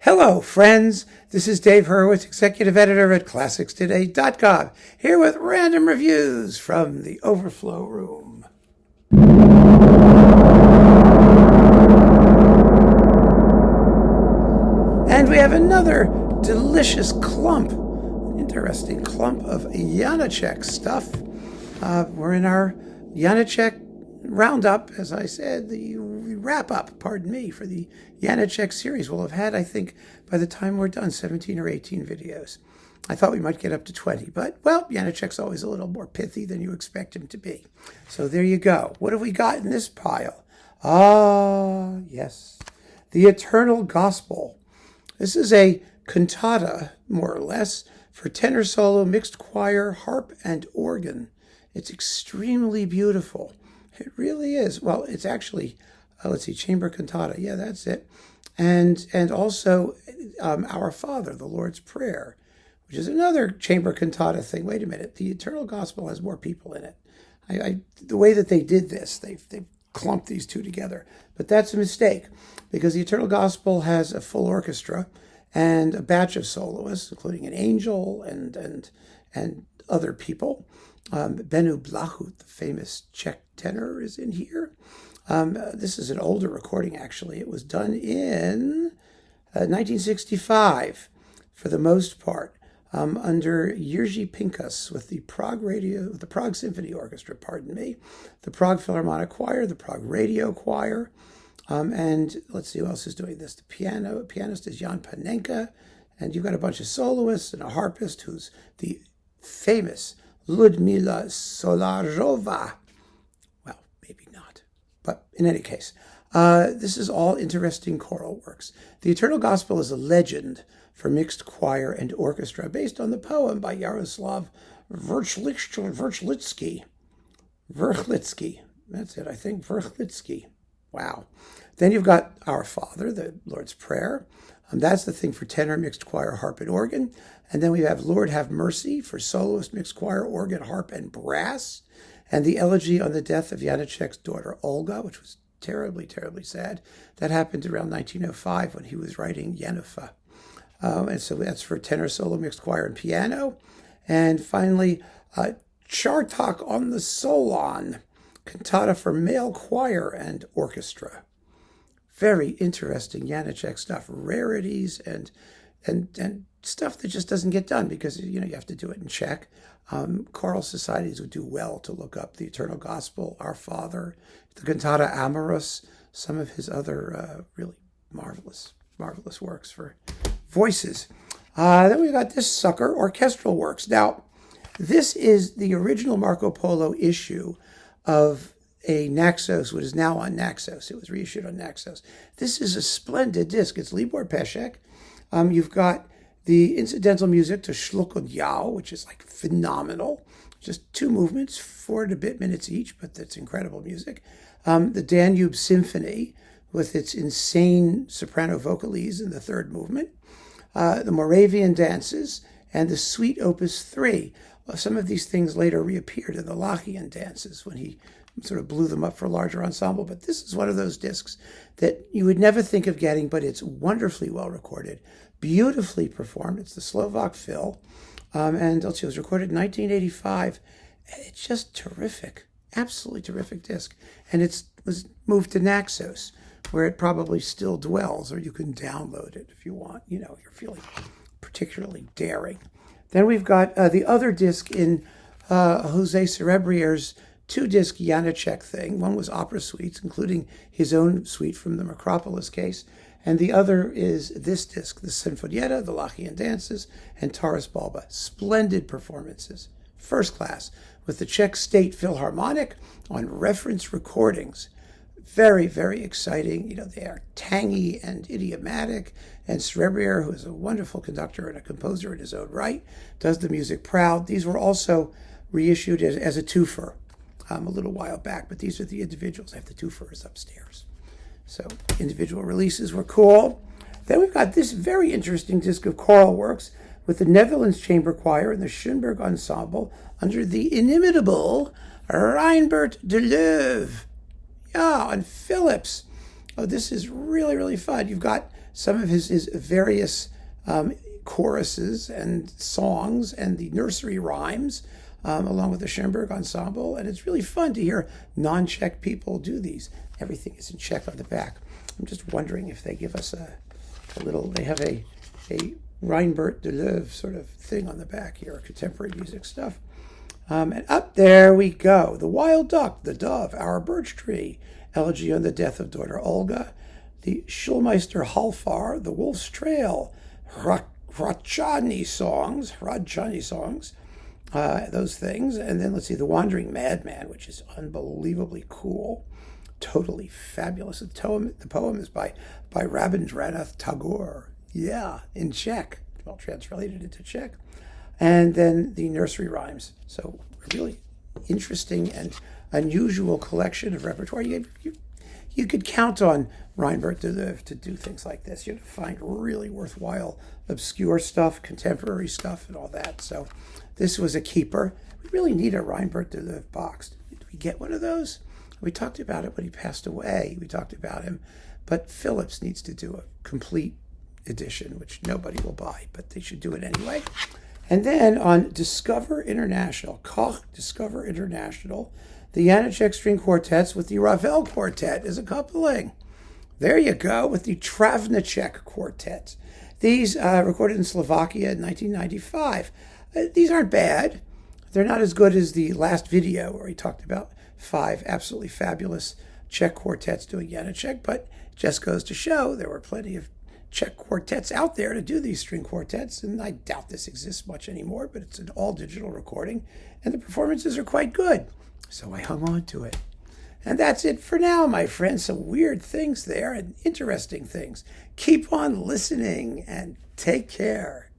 Hello, friends. This is Dave Hurwitz, executive editor at ClassicsToday.com, here with random reviews from the Overflow room. And we have another delicious interesting clump of Janáček stuff. We're in our Janáček roundup, as I said, the wrap-up, pardon me, for the Janáček series. We'll have had, I think, by the time we're done, 17 or 18 videos. I thought we might get up to 20, but, well, Janáček's always a little more pithy than you expect him to be. So there you go. What have we got in this pile? Ah, yes, the Eternal Gospel. This is a cantata, more or less, for tenor solo, mixed choir, harp, and organ. It's extremely beautiful. It really is. Well, it's actually, let's see, chamber cantata. Yeah, that's it. And also Our Father, the Lord's Prayer, which is another chamber cantata thing. Wait a minute. The Eternal Gospel has more people in it. The way that they did this, they clumped these two together. But that's a mistake, because the Eternal Gospel has a full orchestra and a batch of soloists, including an angel and other people. Benu Blahut, the famous Czech tenor, is in here. This is an older recording, actually. It was done in 1965, for the most part, under Jiří Pinkas with the Prague Symphony Orchestra, the Prague Philharmonic Choir, the Prague Radio Choir, and let's see who else is doing this. The pianist is Jan Panenka, and you've got a bunch of soloists and a harpist who's the famous Ludmila Solarova. Well, maybe not. But in any case, this is all interesting choral works. The Eternal Gospel is a legend for mixed choir and orchestra based on the poem by Jaroslav Vrchlitsky. That's it, I think. Vrchlitsky. Wow. Then you've got Our Father, the Lord's Prayer. That's the thing for tenor, mixed choir, harp, and organ. And then we have Lord Have Mercy for soloist, mixed choir, organ, harp, and brass. And the elegy on the death of Janáček's daughter, Olga, which was terribly, terribly sad. That happened around 1905 when he was writing Yenefa. And so that's for tenor, solo, mixed choir, and piano. And finally, Chartok on the Solon, cantata for male choir and orchestra. Very interesting Janáček stuff, rarities and stuff that just doesn't get done because, you have to do it in Czech. Choral societies would do well to look up the Eternal Gospel, Our Father, the cantata Amorous, some of his other really marvelous works for voices. Then we've got this sucker, orchestral works. Now, this is the original Marco Polo issue of a Naxos, which is now on Naxos. It was reissued on Naxos. This is a splendid disc. It's Libor Pesek. You've got the incidental music to Shluk und Yao, which is like phenomenal. Just 2 movements, 4 and a bit minutes each, but that's incredible music. The Danube Symphony with its insane soprano vocalese in the 3rd movement. The Moravian Dances and the Suite Opus 3. Well, some of these things later reappeared in the Lachian Dances when he sort of blew them up for a larger ensemble. But this is one of those discs that you would never think of getting, but it's wonderfully well recorded, beautifully performed. It's the Slovak Phil. And it was recorded in 1985. It's just terrific, absolutely terrific disc. And it was moved to Naxos, where it probably still dwells, or you can download it if you want. You're feeling particularly daring. Then we've got the other disc in Jose Cerebrier's 2-disc Janáček thing. One was opera suites, including his own suite from the Macropolis case. And the other is this disc, the Sinfonietta, the Lachian Dances, and Taras Bulba. Splendid performances, first class, with the Czech State Philharmonic on reference recordings. Very, very exciting. They are tangy and idiomatic. And Cerebrier, who is a wonderful conductor and a composer in his own right, does the music proud. These were also reissued as a twofer a little while back, but these are the individuals. I have the twofers upstairs. So individual releases were cool. Then we've got this very interesting disc of choral works with the Netherlands Chamber Choir and the Schoenberg Ensemble under the inimitable Reinbert de Leuve. Yeah, on Philips. Oh, this is really, really fun. You've got some of his various choruses and songs and the nursery rhymes, along with the Schoenberg Ensemble. And it's really fun to hear non-Czech people do these. Everything is in Czech on the back. I'm just wondering if they give us a little, they have a Reinbert de Loewe sort of thing on the back here, contemporary music stuff. And up there we go. The Wild Duck, the Dove, Our Birch Tree, Elegy on the Death of Daughter Olga, the Schulmeister Halfar, The Wolf's Trail, Hradzani songs, those things. And then let's see, The Wandering Madman, which is unbelievably cool, totally fabulous. The poem is by Rabindranath Tagore. Yeah, in Czech. Well, translated into Czech. And then the nursery rhymes. So a really interesting and unusual collection of repertoire. You could count on Reinbert de Loewe to do things like this. You'd find really worthwhile, obscure stuff, contemporary stuff, and all that. So this was a keeper. We really need a Reinbert de Loewe box. Did we get one of those? We talked about it when he passed away. We talked about him. But Phillips needs to do a complete edition, which nobody will buy, but they should do it anyway. And then on Discover International, Koch Discover International, the Janáček string quartets with the Ravel quartet is a coupling. There you go, with the Travnicek quartet. These recorded in Slovakia in 1995. These aren't bad. They're not as good as the last video where he talked about 5 absolutely fabulous Czech quartets doing Janáček, but just goes to show there were plenty of Czech quartets out there to do these string quartets, and I doubt this exists much anymore, but it's an all-digital recording, and the performances are quite good. So I hung on to it. And that's it for now, my friends. Some weird things there and interesting things. Keep on listening and take care.